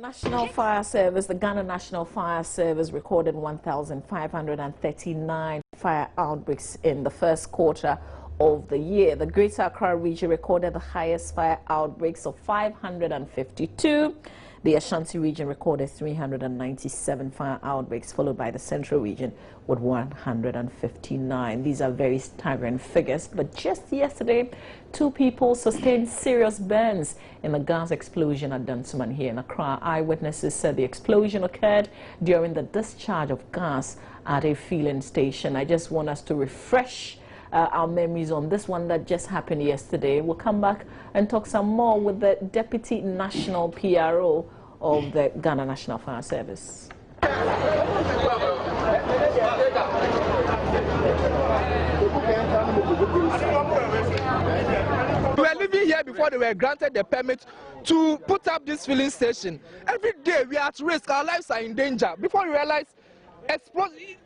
National Fire Service, the Ghana National Fire Service recorded 1,539 fire outbreaks in the first quarter of the year. The Greater Accra region recorded the highest fire outbreaks of 552. The Ashanti region recorded 397 fire outbreaks, followed by the Central region with 159. These are very staggering figures, but just yesterday, 2 people sustained serious burns in a gas explosion at Dansuman here in Accra. Eyewitnesses said the explosion occurred during the discharge of gas at a filling station. I just want us to refresh our memories on this one that just happened yesterday. We'll come back and talk some more with the Deputy National PRO of the Ghana National Fire Service. We were living here before they were granted the permit to put up this filling station. Every day we are at risk, our lives are in danger. Before you realize,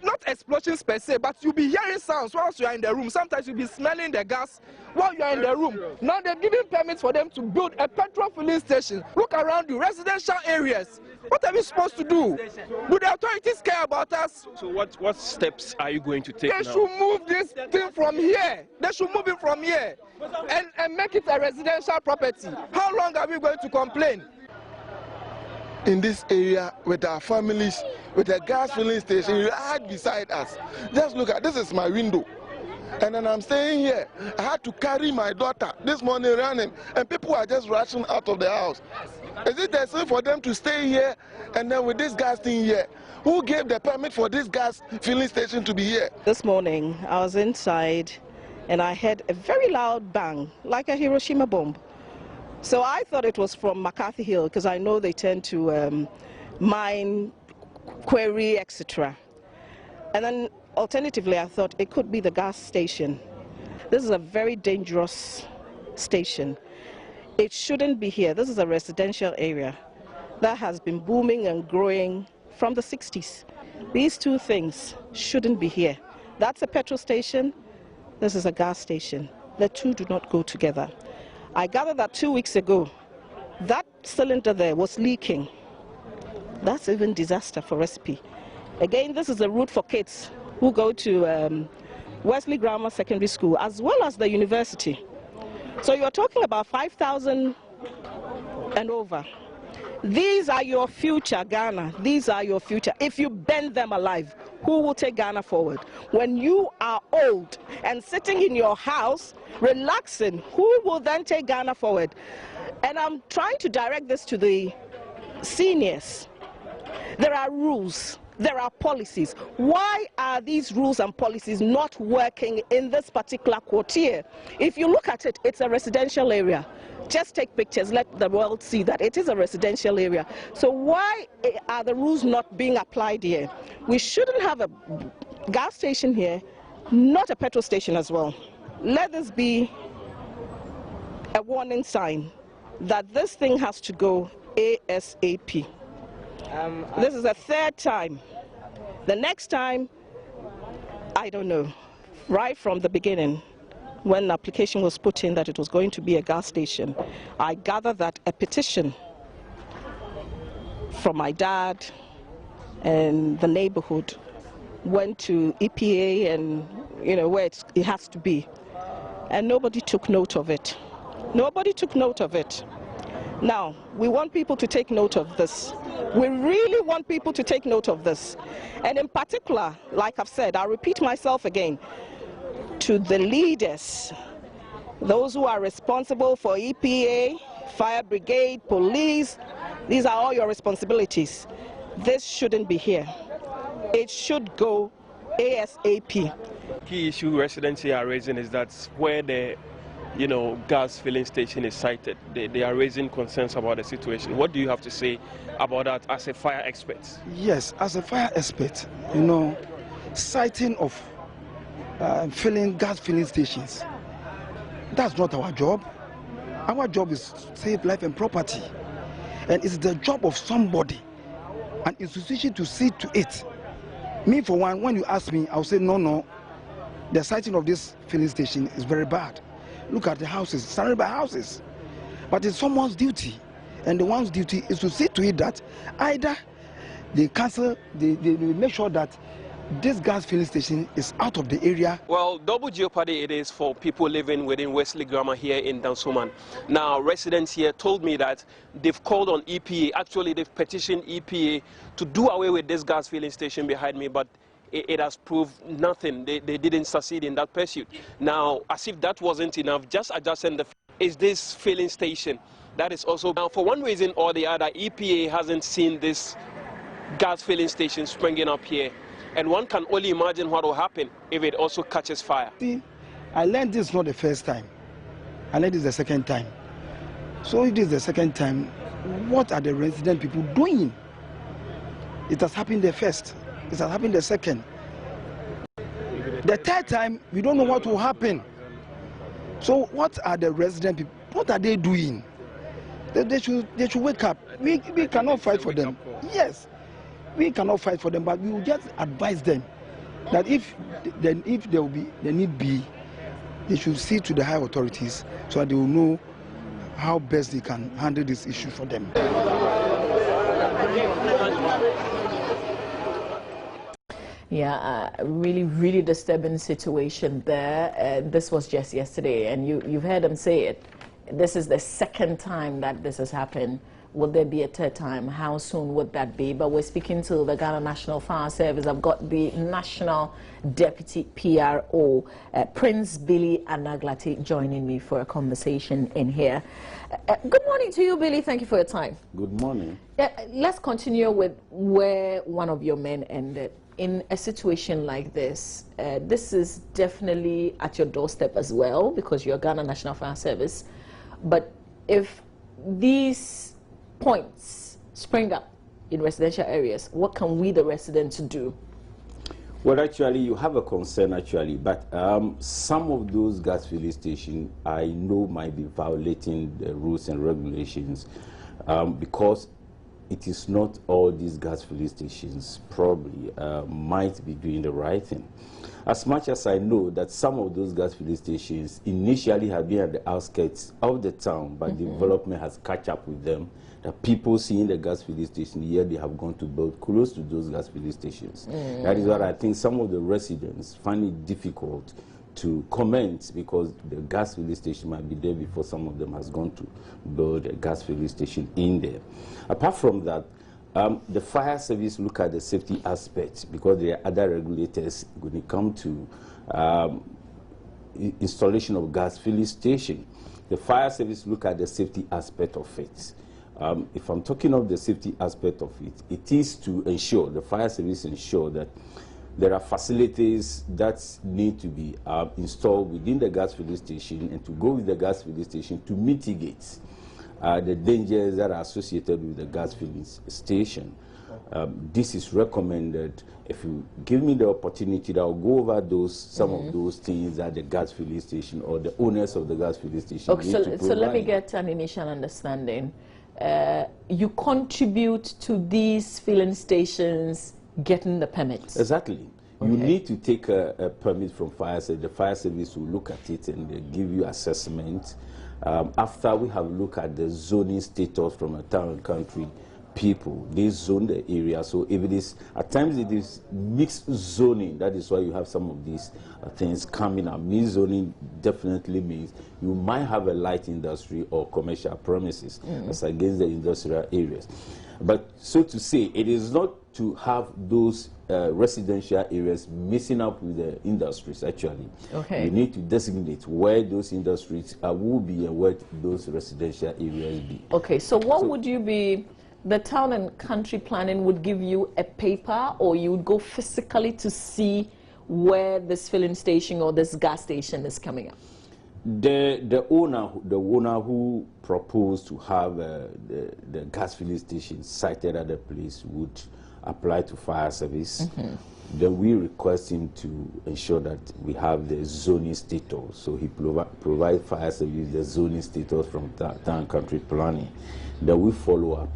not explosions per se, but you'll be hearing sounds whilst you are in the room. Sometimes you'll be smelling the gas while you are in the room. Now they're giving permits for them to build a petrol filling station. Look around you, residential areas. What are we supposed to do? Do the authorities care about us? So what steps are you going to take now? They should move this thing from here. They should move it from here and make it a residential property. How long are we going to complain? In this area with our families, with a gas filling station right beside us. Just look at this is my window. And then I'm staying here. I had to carry my daughter this morning running, and people are just rushing out of the house. Is it necessary for them to stay here and then with this gas thing here? Who gave the permit for this gas filling station to be here? This morning I was inside and I heard a very loud bang, like a Hiroshima bomb. So I thought it was from McCarthy Hill, because I know they tend to mine, quarry, etc. And then alternatively, I thought it could be the gas station. This is a very dangerous station. It shouldn't be here. This is a residential area that has been booming and growing from the 60s. These two things shouldn't be here. That's a petrol station. This is a gas station. The two do not go together. I gathered that 2 weeks ago, that cylinder there was leaking. That's even disaster for recipe. Again, this is a route for kids who go to Wesley Grammar Secondary School as well as the university. So you're talking about 5,000 and over. These are your future, Ghana. These are your future. If you bend them alive, who will take Ghana forward? When you are old and sitting in your house, relaxing, who will then take Ghana forward? And I'm trying to direct this to the seniors. There are rules. There are policies. Why are these rules and policies not working in this particular quarter? If you look at it, it's a residential area. Just take pictures, let the world see that it is a residential area. So why are the rules not being applied here? We shouldn't have a gas station here, not a petrol station as well. Let this be a warning sign that this thing has to go ASAP. This is the 3rd time. The next time, I don't know. Right from the beginning, when the application was put in that it was going to be a gas station, I gathered that a petition from my dad and the neighborhood went to EPA and, you know, where it has to be. And nobody took note of it. Nobody took note of it. Now, we want people to take note of this. We really want people to take note of this. And in particular, like I've said, I'll repeat myself again, to the leaders, those who are responsible for EPA, fire brigade, police, these are all your responsibilities. This shouldn't be here. It should go ASAP. Key issue residents here are raising is that where the gas filling station is sited, they are raising concerns about the situation. What do you have to say about that as a fire expert? Yes, as a fire expert, siting of gas filling stations, that's not our job. Our job is to save life and property. And it's the job of somebody, an institution, to see to it. Me, for one, when you ask me, I'll say, no, the siting of this filling station is very bad. Look at the houses, surrounded by houses. But it's someone's duty. and the one's duty is to see to it that either they cancel, they make sure that this gas filling station is out of the area. Well, double jeopardy it is for people living within Wesley Grammar here in Dansoman. Now, residents here told me that they've called on EPA. Actually, they've petitioned EPA to do away with this gas filling station behind me, but it has proved nothing. They didn't succeed in that pursuit. Now, as if that wasn't enough, just adjacent is this filling station. That is also, now for one reason or the other, EPA hasn't seen this gas filling station springing up here. And one can only imagine what will happen if it also catches fire. See, I learned this not the first time. I learned this the second time. So if this is the second time, what are the resident people doing? It has happened the first. It has happened the second. The third time, we don't know what will happen. So what are the resident people, what are they doing? They should wake up. We cannot fight for them. Yes. We cannot fight for them, but we will just advise them that if there will be the need be, they should see to the high authorities so that they will know how best they can handle this issue for them. Yeah, really disturbing situation there. This was just yesterday, and you've heard them say it. This is the second time that this has happened. Will there be a third time? How soon would that be? But we're speaking to the Ghana National Fire Service. I've got the National Deputy PRO, Prince Billy Anaglati, joining me for a conversation in here. Good morning to you, Billy. Thank you for your time. Good morning. Let's continue with where one of your men ended. In a situation like this, this is definitely at your doorstep as well, because you're Ghana National Fire Service. But if these points spring up in residential areas, what can we, the residents, do? Well, actually, you have a concern, actually, but some of those gas filling stations I know might be violating the rules and regulations because it is not all these gas filling stations probably might be doing the right thing. As much as I know that some of those gas filling stations initially have been at the outskirts of the town, but development has caught up with them. The people seeing the gas filling station here, they have gone to build close to those gas filling stations. That is what I think some of the residents find it difficult to comment, because the gas filling station might be there before some of them has gone to build a gas filling station in there. Apart from that, the fire service look at the safety aspects, because there are other regulators when it comes to installation of gas filling station. The fire service look at the safety aspect of it. If I'm talking of the safety aspect of it, it is to ensure, the fire service ensure that there are facilities that need to be installed within the gas filling station, and to go with the gas filling station to mitigate the dangers that are associated with the gas filling station. This is recommended. If you give me the opportunity, I'll go over some of those things that the gas filling station or the owners of the gas filling station need to provide. So let me get an initial understanding. You contribute to these filling stations getting the permits? Exactly. Okay. You need to take a permit from fire service. The fire service will look at it and they give you assessment. After we have looked at the zoning status from a town and country people, they zone the area. So if it is, at times it is mixed zoning. That is why you have some of these things coming up. Mixed zoning definitely means you might have a light industry or commercial premises as against the industrial areas. But so to say, it is not to have those residential areas mixing up with the industries, actually. Okay. You need to designate where those industries will be and where those residential areas be. Okay, so what would you be, the town and country planning would give you a paper, or you would go physically to see where this filling station or this gas station is coming up? The owner who proposed to have the gas filling station sited at the place would apply to fire service. Then we request him to ensure that we have the zoning status. So he provide fire service the zoning status from town country planning. Then we follow up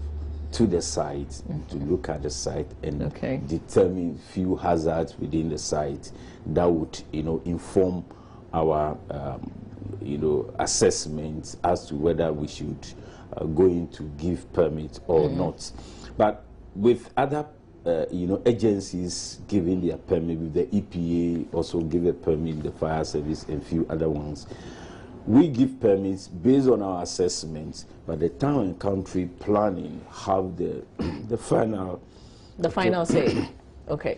to the site to look at the site and determine few hazards within the site that would, inform our assessments as to whether we should going to give permit or not. But with other agencies giving their permit, with the EPA also give a permit, the fire service and few other ones, we give permits based on our assessments, but the town and country planning have the final say. Okay.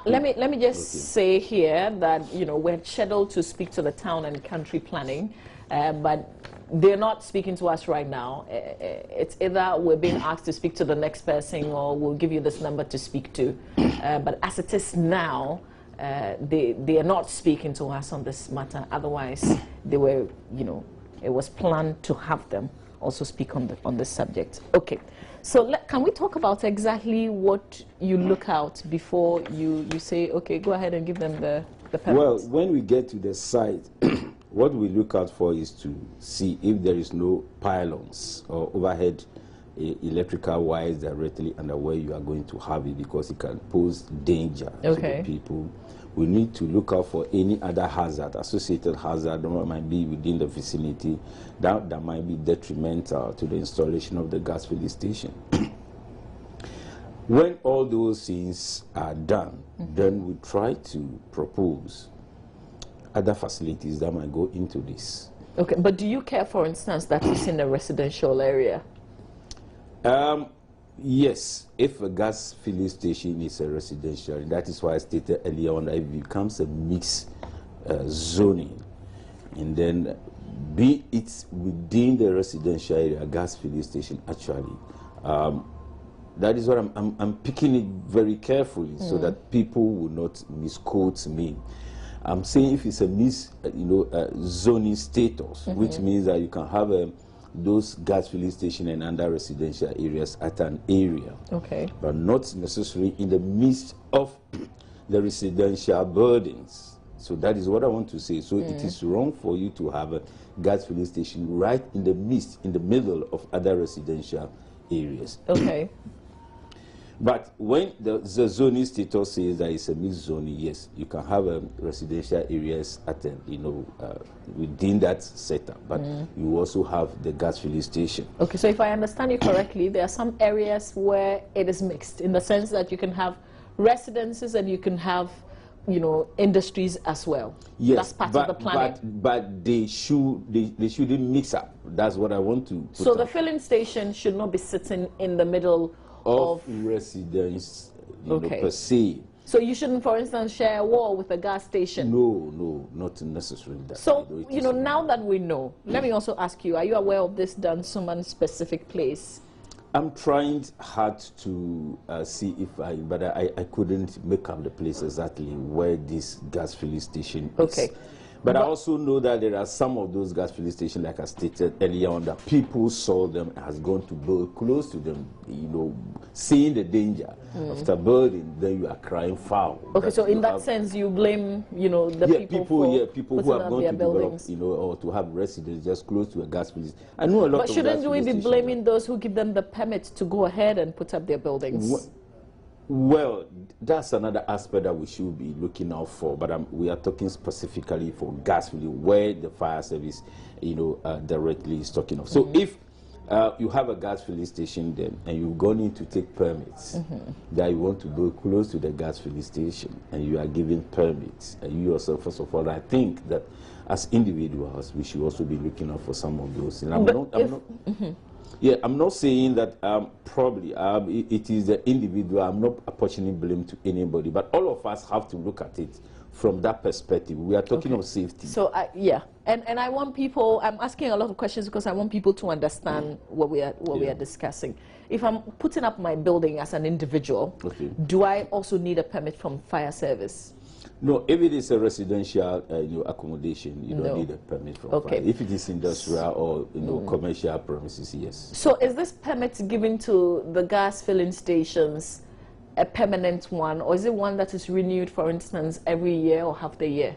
Let me just say here that we're scheduled to speak to the town and country planning, but they're not speaking to us right now. It's either we're being asked to speak to the next person, or we'll give you this number to speak to. But as it is now, they are not speaking to us on this matter. Otherwise, they were, it was planned to have them also speak on this subject. Okay. So can we talk about exactly what you look out before you say, okay, go ahead and give them the permit? Well, when we get to the site, what we look out for is to see if there is no pylons or overhead electrical wires directly under where you are going to have it, because it can pose danger to the people. We need to look out for any other hazard, associated hazard that might be within the vicinity that might be detrimental to the installation of the gas filling station. When all those things are done, then we try to propose other facilities that might go into this. Okay, but do you care, for instance, that it's in a residential area? Yes, if a gas filling station is a residential, that is why I stated earlier on that it becomes a mixed zoning, and then be it within the residential area, gas filling station actually, that is what I'm picking it very carefully so that people will not misquote me. I'm saying if it's a zoning status, which means that you can have those gas filling station and under residential areas at an area, but not necessarily in the midst of the residential buildings. So that is what I want to say. So it is wrong for you to have a gas filling station right in the midst, in the middle of other residential areas. Okay. But when the zoning status says that it's a mixed zoning, yes, you can have residential areas at within that setup, but you also have the gas filling station. Okay, so if I understand you correctly, there are some areas where it is mixed, in the sense that you can have residences and you can have, industries as well. Yes, that's part of the planning. But they shouldn't mix up. That's what I want to put So up. the filling station should not be sitting in the middle of residence, per se. So you shouldn't, for instance, share a wall with a gas station? No, not necessarily that. So, now that we know, let me also ask you, are you aware of this Dansoman specific place? I'm trying hard to see if but I couldn't make up the place exactly where this gas filling station is. Okay. But I also know that there are some of those gas filling stations, like I stated earlier on, that people saw them, has gone to build close to them, seeing the danger. After building, then you are crying foul. Okay, so in that sense, you blame, the people who have gone to buildings. develop, or to have residents just close to a gas filling station. I know a lot But shouldn't we be blaming those who give them the permit to go ahead and put up their buildings? Well, that's another aspect that we should be looking out for, but we are talking specifically for gas filling, where the fire service, directly is talking of. So if you have a gas filling station then, and you've gone in to take permits, that you want to go close to the gas filling station, and you are giving permits, and you yourself, first of all, I think that as individuals, we should also be looking out for some of those. And I'm not saying that probably it is the individual. I'm not apportioning blame to anybody, but all of us have to look at it from that perspective. We are talking of safety. So, and I want people, I'm asking a lot of questions because I want people to understand what we are discussing. If I'm putting up my building as an individual, do I also need a permit from fire service? No, if it is a residential accommodation, you don't need a permit from fire. If it is industrial or commercial premises, yes. So is this permit given to the gas filling stations a permanent one, or is it one that is renewed, for instance, every year or half the year?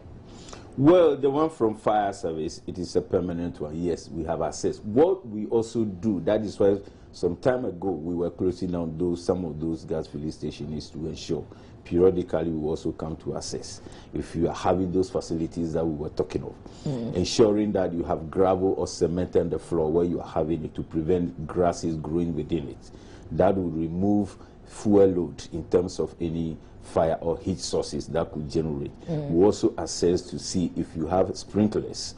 Well, the one from fire service, it is a permanent one. Yes, we have access. What we also do, that is why some time ago we were closing down some of those gas filling stations, is to ensure periodically we also come to assess if you are having those facilities that we were talking of, ensuring that you have gravel or cement on the floor where you are having it to prevent grasses growing within it. That will remove fuel load in terms of any fire or heat sources that could generate. We also assess to see if you have sprinklers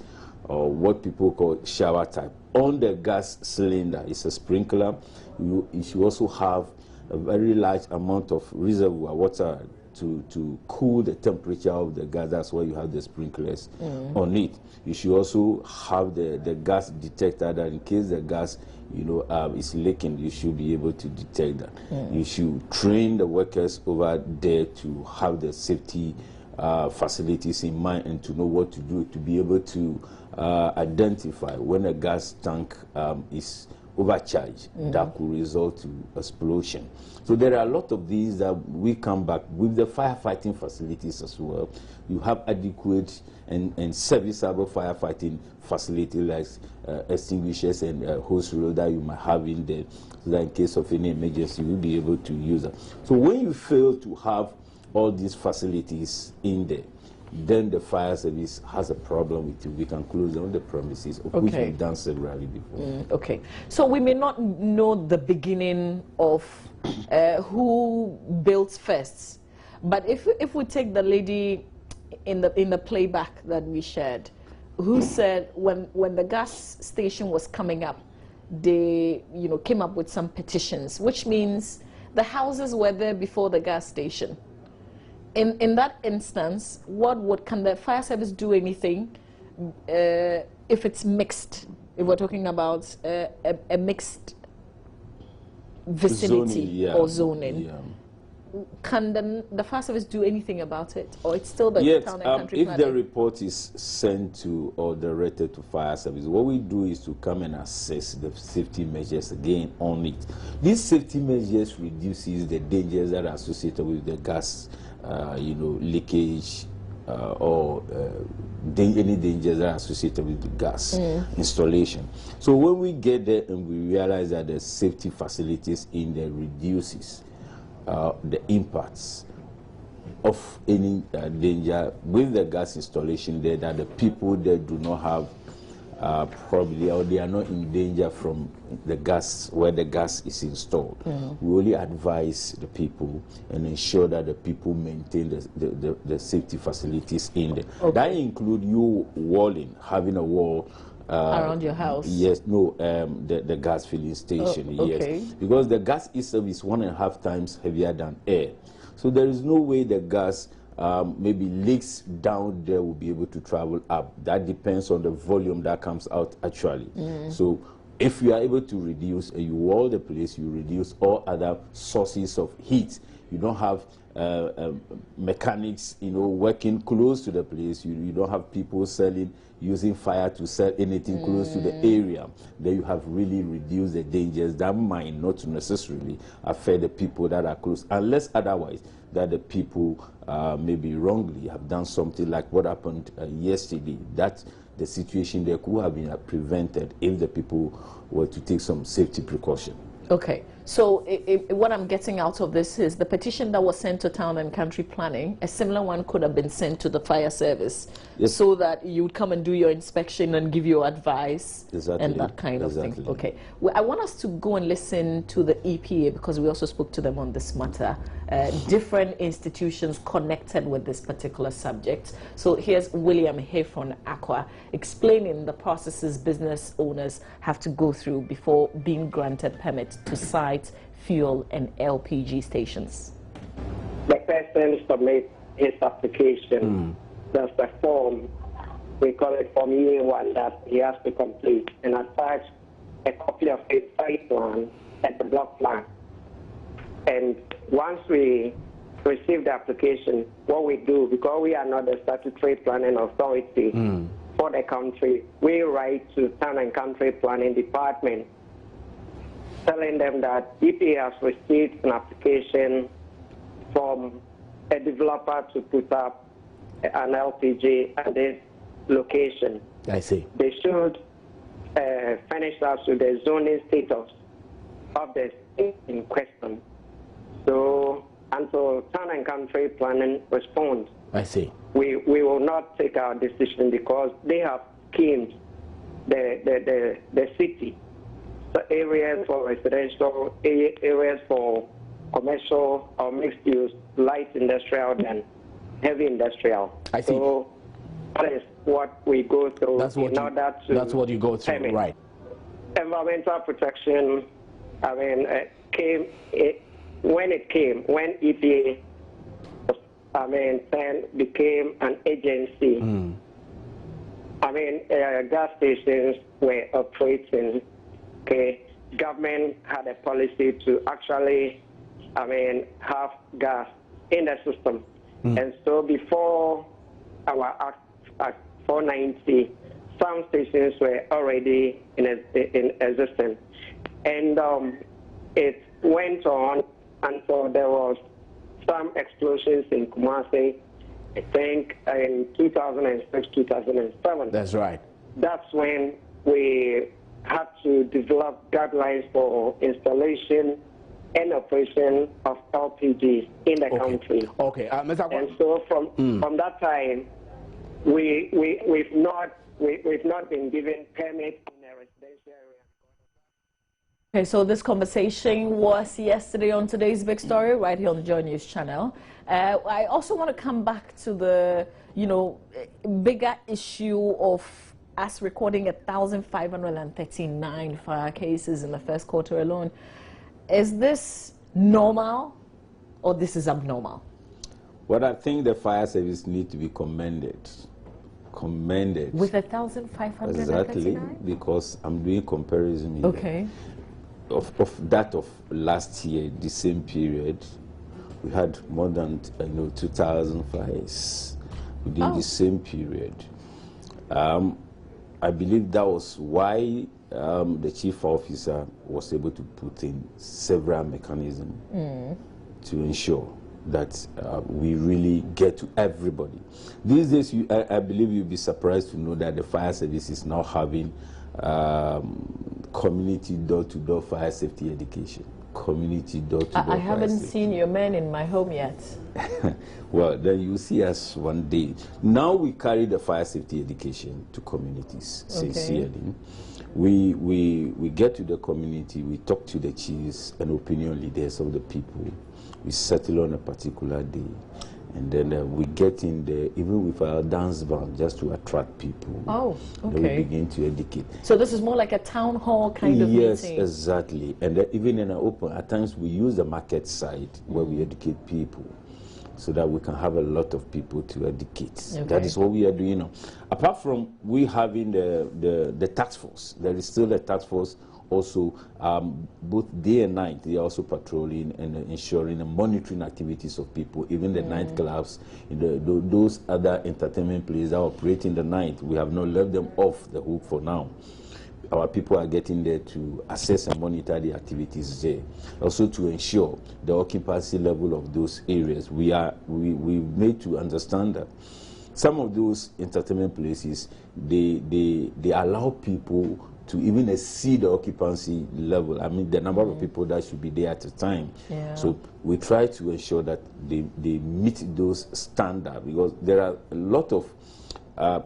or what people call shower type. On the gas cylinder, it's a sprinkler. You should also have a very large amount of reservoir water to cool the temperature of the gas. That's why you have the sprinklers on it. You should also have the gas detector that in case the gas is leaking, you should be able to detect that. You should train the workers over there to have the safety facilities in mind and to know what to do, to be able to identify when a gas tank is overcharged, that could result to explosion. So there are a lot of these that we come back with the firefighting facilities as well. You have adequate and serviceable firefighting facility like extinguishers and hose reel that you might have in there, so that in case of any emergency you'll be able to use them. So when you fail to have all these facilities in there, then the fire service has a problem with you. We can close down the premises, of which we've done severally before. Okay, so we may not know the beginning of who built first, but if we take the lady in the playback that we shared, who said when the gas station was coming up, they came up with some petitions, which means the houses were there before the gas station. In that instance, can the fire service do anything if it's mixed? If we're talking about a mixed vicinity or zoning, can the fire service do anything about it, or it's still the town and country if planning? the report is sent to or directed to fire service, what we do is to come and assess the safety measures again on it. These safety measures reduces the dangers that are associated with the gas leakage or any dangers that are associated with the gas installation. So when we get there and we realize that the safety facilities in there reduces the impacts of any danger with the gas installation there, that the people there do not have probably, or they are not in danger from the gas where the gas is installed. We only advise the people and ensure that the people maintain the safety facilities in there. That include you walling, having a wall around your house. Yes, no, the gas filling station. Yes, because the gas itself is 1.5 times heavier than air, so there is no way the gas maybe leaks down there will be able to travel up. That depends on the volume that comes out actually. So if you are able to reduce and you wall the place, you reduce all other sources of heat. You don't have mechanics working close to the place. You don't have people using fire to sell anything close to the area. Then you have really reduced the dangers that might not necessarily affect the people that are close, unless otherwise that the people maybe wrongly have done something like what happened yesterday. That the situation there could have been prevented if the people were to take some safety precaution. Okay, so what I'm getting out of this is the petition that was sent to Town and Country Planning, a similar one could have been sent to the fire service, so that you would come and do your inspection and give your advice and that kind of thing. Okay, well, I want us to go and listen to the EPA, because we also spoke to them on this matter, different institutions connected with this particular subject. So here's William Hayfron Aqua explaining the processes business owners have to go through before being granted permit to site fuel and LPG stations. The person submits his application. There's a form, we call it Form EA1, that he has to complete, and attach a copy of his site plan and the block plan. And once we receive the application, what we do, because we are not the statutory planning authority for the country, we write to Town and Country Planning Department telling them that EPA has received an application from a developer to put up an LPG at this location. I see. They should furnish us with the zoning status of the state in question. So until town and country planning responds, I see. we will not take our decision because they have schemed the city. So areas for residential, areas for commercial or mixed use, light industrial than heavy industrial. I see. So that is what we go through That's what you go through, right? Environmental protection, I mean, when EPA, then became an agency. I mean, gas stations were operating. Okay, government had a policy to actually, have gas in the system. And so before our Act 490, some stations were already in existence. And it went on until there was some explosions in Kumasi, I think in 2006, 2007. That's right. That's when we had to develop guidelines for installation and operation of LPGs in the country. Okay, Mr. And so from that time, we've not been given permit in a residential area. Okay, so this conversation was yesterday on Today's Big Story, right here on the Joy News channel. I also want to come back to the, bigger issue of us recording 1,539 fire cases in the first quarter alone. Is this normal or this is abnormal? Well, I think the fire service need to be commended. With 1,539? Exactly, because I'm doing comparison here. Okay. Of that of last year, the same period, we had more than 2,000 fires within the same period. I believe that was why the chief officer was able to put in several mechanisms to ensure that we really get to everybody. These days, I believe you'll be surprised to know that the fire service is now having community door-to-door fire safety education. Community door-to-door. I haven't seen your men in my home yet. Well, then you see us one day. Now we carry the fire safety education to communities sincerely. We get to the community, we talk to the chiefs and opinion leaders of the people. We settle on a particular day. And then we get in there, even with our dance band, just to attract people. Oh, okay. Then we begin to educate. So this is more like a town hall kind of meeting? Yes, exactly. And even in an open, at times we use the market side where we educate people so that we can have a lot of people to educate. Okay. That is what we are doing now. Apart from we having the task force, there is still a task force also, both day and night, they are also patrolling and ensuring and monitoring activities of people, even the nightclubs, those other entertainment places that operate in the night. We have not left them off the hook for now. Our people are getting there to assess and monitor the activities there. Also to ensure the occupancy level of those areas. We made to understand that some of those entertainment places, they allow people to even exceed the occupancy level. I mean, the number of people that should be there at a time. Yeah. So we try to ensure that they meet those standards, because there are a lot of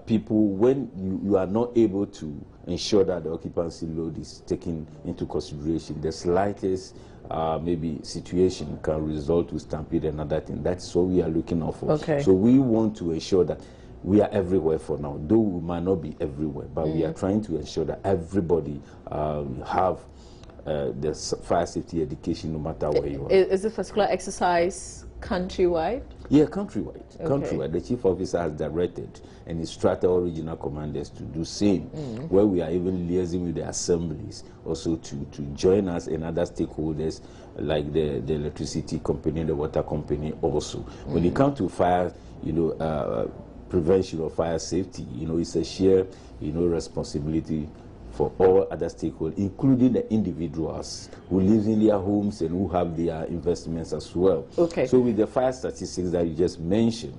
people, when you are not able to ensure that the occupancy load is taken into consideration, the slightest maybe situation can result to stampede and other thing. That's what we are looking out for. Okay. So we want to ensure that we are everywhere for now, though we might not be everywhere, but we are trying to ensure that everybody have the fire safety education no matter where you are. Is this particular exercise countrywide? Yeah, countrywide. Okay. Countrywide. The chief officer has directed and instructed all regional commanders to do same, where we are even liaising with the assemblies also to join us and other stakeholders like the electricity company, the water company also. When it comes to fire, prevention of fire safety, it's a shared, responsibility for all other stakeholders, including the individuals who live in their homes and who have their investments as well. Okay. So with the fire statistics that you just mentioned,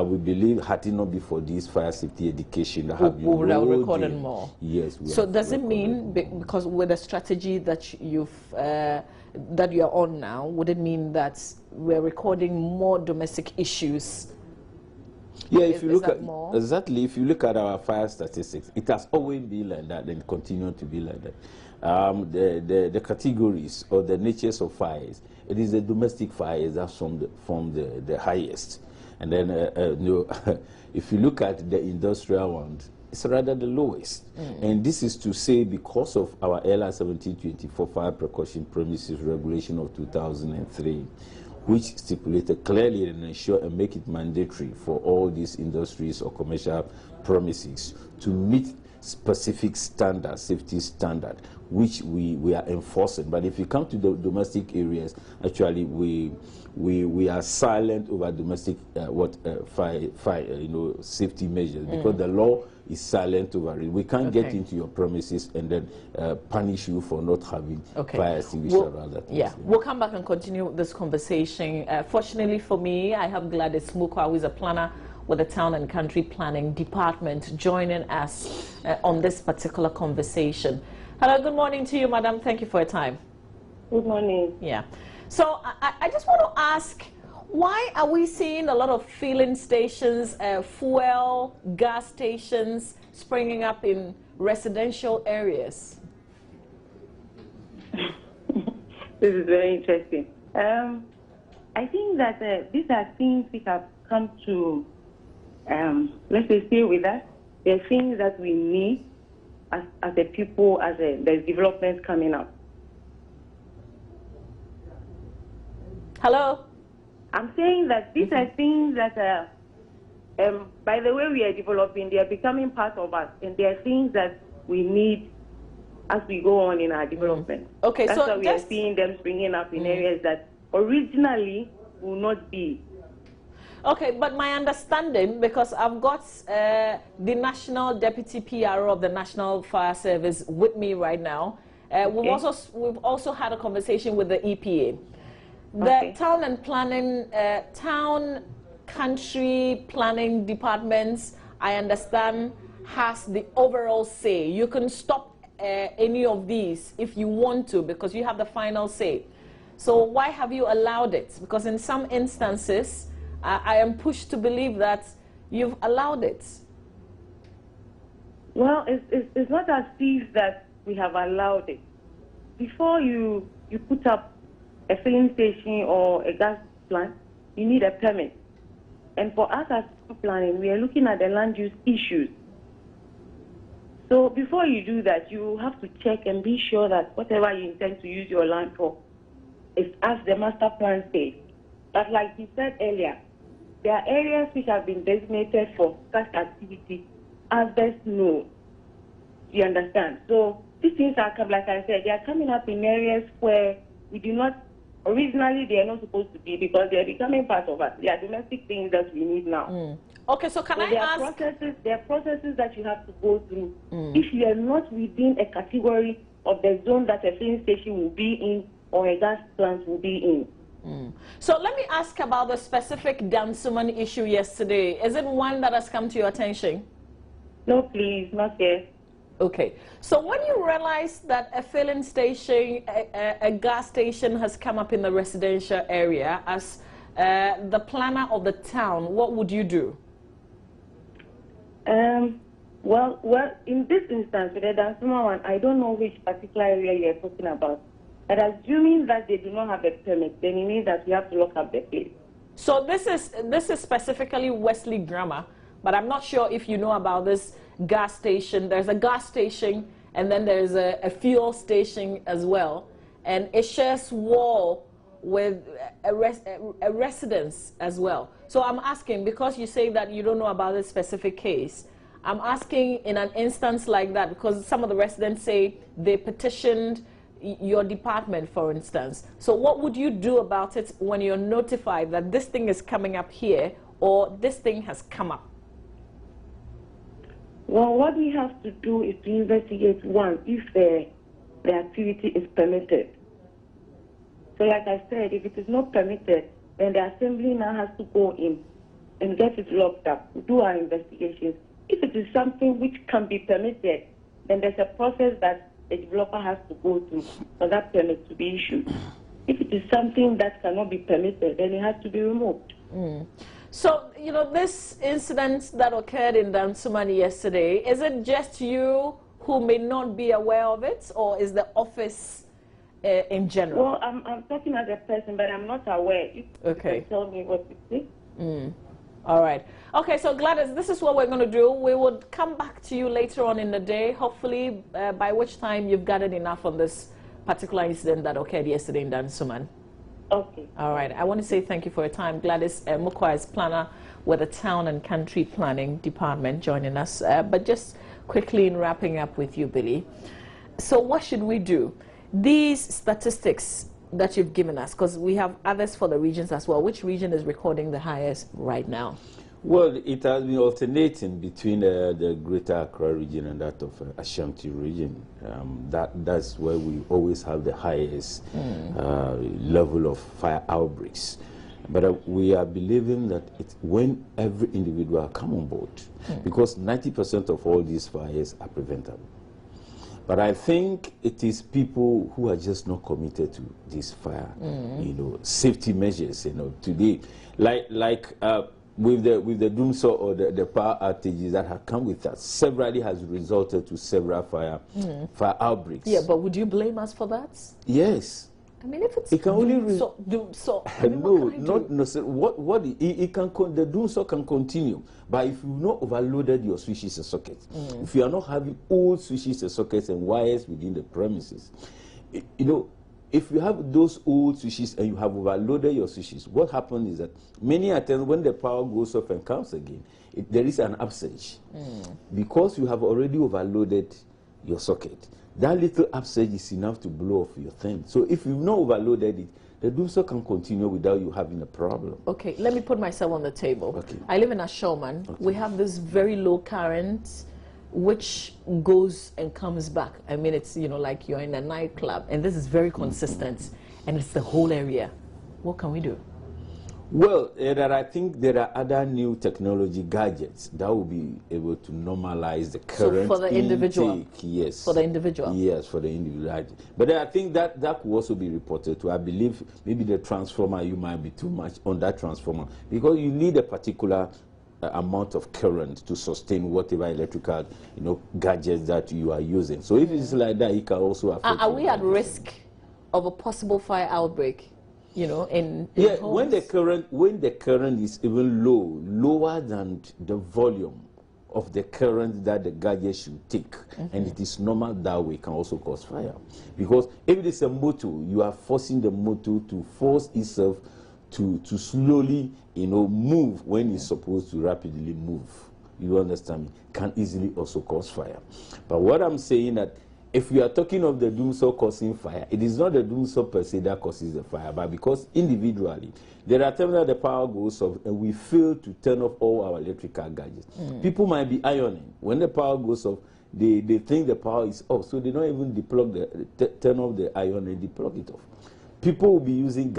we believe had it not been for this fire safety education that have been recorded more. Yes. So does it mean, because with the strategy that that you're on now, would it mean that we're recording more domestic issues? Yeah, if you look at exactly, if you look at our fire statistics, it has always been like that and continue to be like that. The categories or the natures of fires, it is the domestic fires that form the highest, and then if you look at the industrial ones, it's rather the lowest. And this is to say because of our LR 1724 fire precaution premises regulation of 2003, which stipulated clearly and ensure and make it mandatory for all these industries or commercial premises to meet specific standards, safety standard, which we are enforcing. But if you come to the domestic areas, actually we are silent over domestic fire safety measures, because the law is silent over it. We can't get into your premises and then punish you for not having fire extinguisher around that. Yeah, we'll come back and continue this conversation. Fortunately for me, I have Gladys Mukwa, who is a planner with the Town and Country Planning Department, joining us on this particular conversation. Hello, good morning to you, madam. Thank you for your time. Good morning. Yeah. So I just want to ask, why are we seeing a lot of filling stations, fuel, gas stations springing up in residential areas? This is very interesting. I think that these are things which have come to, let's say, stay with us. They're things that we need as a people, as there's developments coming up. Hello? I'm saying that these are things that, by the way we are developing, they are becoming part of us, and they are things that we need as we go on in our development. Okay, that's so why we are seeing them springing up in areas that originally will not be. Okay, but my understanding, because I've got the National Deputy PRO of the National Fire Service with me right now, we've also had a conversation with the EPA. The town and planning, town country planning departments, I understand, has the overall say. You can stop any of these if you want to, because you have the final say. So why have you allowed it? Because in some instances, I am pushed to believe that you've allowed it. Well, it's not as if that we have allowed it. Before you put up a filling station or a gas plant, you need a permit. And for us as planning, we are looking at the land use issues. So before you do that, you have to check and be sure that whatever you intend to use your land for is as the master plan says. But like you said earlier, there are areas which have been designated for such activity, others no. You understand? So these things are, like I said, they are coming up in areas where we do not, originally they are not supposed to be, because they are becoming part of us. They are domestic things that we need now. Okay, so can I ask? There are processes that you have to go through. If you are not within a category of the zone that a filling station will be in or a gas plant will be in. So let me ask about the specific Dansuman issue yesterday. Is it one that has come to your attention? No, please, not yet. Okay. So when you realize that a filling station, a gas station has come up in the residential area, as the planner of the town, what would you do? Well, in this instance, with the Dansuman one, I don't know which particular area you are talking about. But assuming that they do not have a permit, then it means that we have to lock up the place. So this is specifically Wesley Grammar, but I'm not sure if you know about this gas station. There's a gas station, and then there's a fuel station as well, and it shares wall with a residence as well. So I'm asking, because you say that you don't know about this specific case, I'm asking in an instance like that, because some of the residents say they petitioned your department, for instance. So what would you do about it when you're notified that this thing is coming up here or this thing has come up? Well, what we have to do is to investigate, one, if the activity is permitted. So like I said, if it is not permitted, then the assembly now has to go in and get it locked up, do our investigations. If it is something which can be permitted, then there's a process that the developer has to go through for that permit to be issued. If it is something that cannot be permitted, then it has to be removed. So, you know, this incident that occurred in Dansoman yesterday, is it just you who may not be aware of it, or is the office in general? Well, I'm talking as a person, but I'm not aware. You can tell me what you see. All right. Okay, so Gladys, this is what we're going to do. We would come back to you later on in the day, hopefully by which time you've gathered enough on this particular incident that occurred yesterday in Dansoman. Okay. All right. I want to say thank you for your time. Gladys Mukwa is planner with the Town and Country Planning Department joining us. But just quickly in wrapping up with you, Billy. So what should we do? These statistics that you've given us, because we have others for the regions as well. Which region is recording the highest right now? Well, it has been alternating between the Greater Accra region and that of Ashanti region. That's where we always have the highest level of fire outbreaks. But we are believing that it's when every individual come on board, because 90% of all these fires are preventable. But I think it is people who are just not committed to this fire, you know, safety measures, you know, today, with the doomsaw or the power outages that have come with that, severally has resulted to several fire outbreaks. Yeah, but would you blame us for that? Yes. I mean, if it's it can only doomsaw, I mean, the doomsaw can continue, but if you've not overloaded your switches and sockets, if you are not having old switches and sockets and wires within the premises, you know, if you have those old switches and you have overloaded your switches, what happens is that many times when the power goes off and comes again, there is an upsurge. Because you have already overloaded your socket, that little upsurge is enough to blow off your thing. So if you've not overloaded it, the doomsaw can continue without you having a problem. Okay, let me put myself on the table. Okay. I live in Ashoman. Okay. We have this very low current which goes and comes back. I mean, it's, you know, like you're in a nightclub, and this is very consistent, and it's the whole area. What can we do? Well, I think there are other new technology gadgets that will be able to normalize the current for the individual intake. Yes. For the individual. Yes, for the individual. But I think that could also be reported to. I believe maybe the transformer, you might be too much on that transformer, because you need a particular amount of current to sustain whatever electrical, you know, gadgets that you are using. So if it's like that, it can also affect. Are we at risk of a possible fire outbreak? You know, in homes? when the current is even lower than the volume of the current that the gadget should take, and it is normal that way, can also cause fire. Because if it is a motor, you are forcing the motor to force itself to slowly, you know, move when it's supposed to rapidly move. You understand me? Can easily also cause fire. But what I'm saying that if we are talking of the doomsaw causing fire, it is not the doomsaw per se that causes the fire, but because individually, there are times that the power goes off and we fail to turn off all our electrical gadgets. People might be ironing. When the power goes off, they think the power is off, so they don't even turn off the iron and deplug it off. People will be using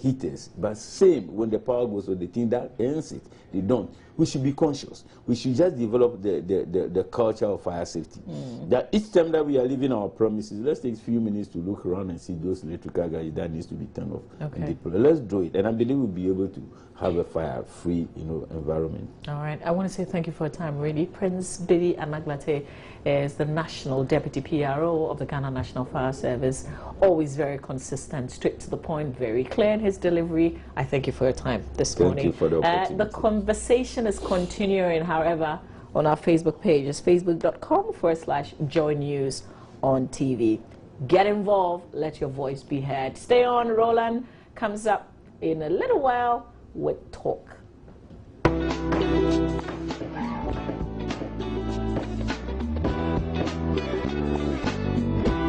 heaters, but same when the power goes off, they think that ends it. They don't. We should be conscious. We should just develop the culture of fire safety. That each time that we are leaving our premises, let's take a few minutes to look around and see those electrical gadgets that needs to be turned off. Okay. And deploy. Let's do it, and I believe we'll be able to have a fire-free, you know, environment. All right. I want to say thank you for your time, really. Prince Billy Anaglate is the National Deputy PRO of the Ghana National Fire Service. Always very consistent, straight to the point, very clear in his delivery. I thank you for your time this morning. Thank you for the opportunity. The conversation is continuing, however, on our Facebook page. It's facebook.com/Joy News on TV. Get involved. Let your voice be heard. Stay on. Roland comes up in a little while with Talk.